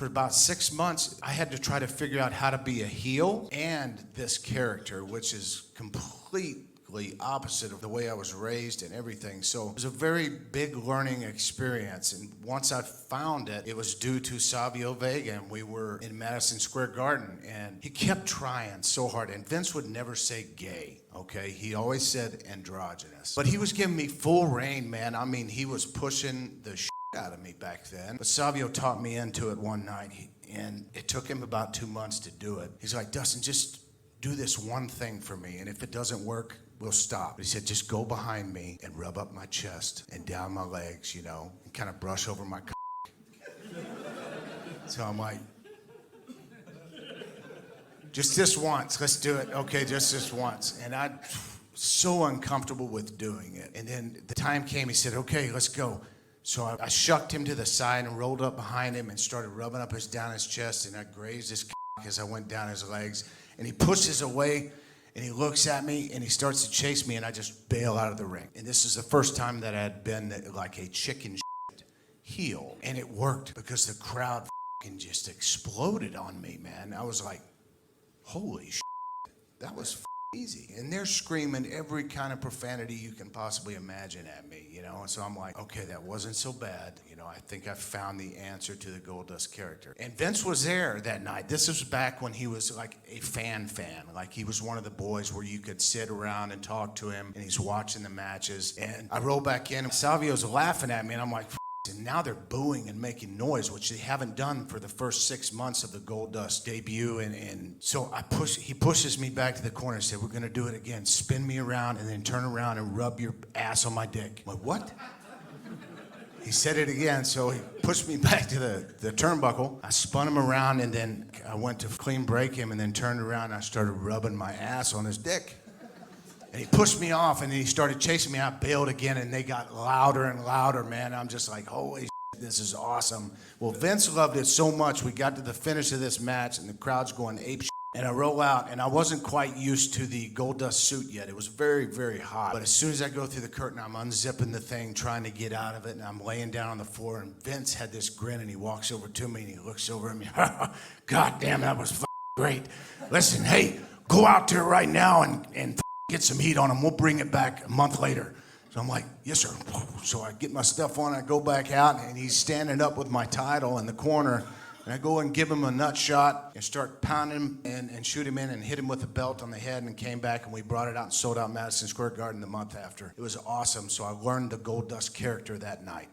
For about 6 months, I had to try to figure out how to be a heel and this character, which is completely opposite of the way I was raised and everything. So it was a very big learning experience. And once I found it, it was due to Savio Vega, and we were in Madison Square Garden, and he kept trying so hard. And Vince would never say gay, okay? He always said androgynous. But he was giving me full reign, man. I mean, he was pushing the shit out of me back then. But Savio taught me into it one night, and it took him about 2 months to do it. He's like, Dustin, just do this one thing for me, and if it doesn't work, we'll stop. He said, just go behind me and rub up my chest and down my legs, you know, and kind of brush over my So I'm like, just this once, let's do it. Okay, just this once. And I so uncomfortable with doing it. And then the time came, he said, okay, let's go. So I shucked him to the side and rolled up behind him and started rubbing up down his chest, and I grazed his as I went down his legs. And he pushes away, and he looks at me, and he starts to chase me, and I just bail out of the ring. And this is the first time that I had been like a chicken shit heel. And it worked because the crowd just exploded on me, man. I was like, holy shit, that was easy. And they're screaming every kind of profanity you can possibly imagine at me, you know? And so I'm like, okay, that wasn't so bad. You know, I think I found the answer to the Goldust character. And Vince was there that night. This was back when he was like a fan. Like he was one of the boys where you could sit around and talk to him, and he's watching the matches. And I roll back in, and Savio's laughing at me, and I'm like, and now they're booing and making noise, which they haven't done for the first 6 months of the Goldust debut. And so he pushes me back to the corner and said, we're going to do it again. Spin me around and then turn around and rub your ass on my dick. I'm like, what? He said it again, so he pushed me back to the turnbuckle. I spun him around, and then I went to clean break him, and then turned around and I started rubbing my ass on his dick. And he pushed me off, and then he started chasing me. I bailed again, and they got louder and louder, man. I'm just like, holy shit, this is awesome. Well, Vince loved it so much, we got to the finish of this match, and the crowd's going ape shit. And I roll out, and I wasn't quite used to the Goldust suit yet. It was very, very hot. But as soon as I go through the curtain, I'm unzipping the thing, trying to get out of it, and I'm laying down on the floor, and Vince had this grin, and he walks over to me, and he looks over at me. God damn, that was great. Listen, hey, go out there right now and get some heat on him. We'll bring it back a month later. So I'm like, yes, sir. So I get my stuff on, I go back out, and he's standing up with my title in the corner, and I go and give him a nut shot and start pounding him and shoot him in and hit him with a belt on the head, and came back, and we brought it out and sold out Madison Square Garden the month after. It was awesome. So I learned the Goldust character that night.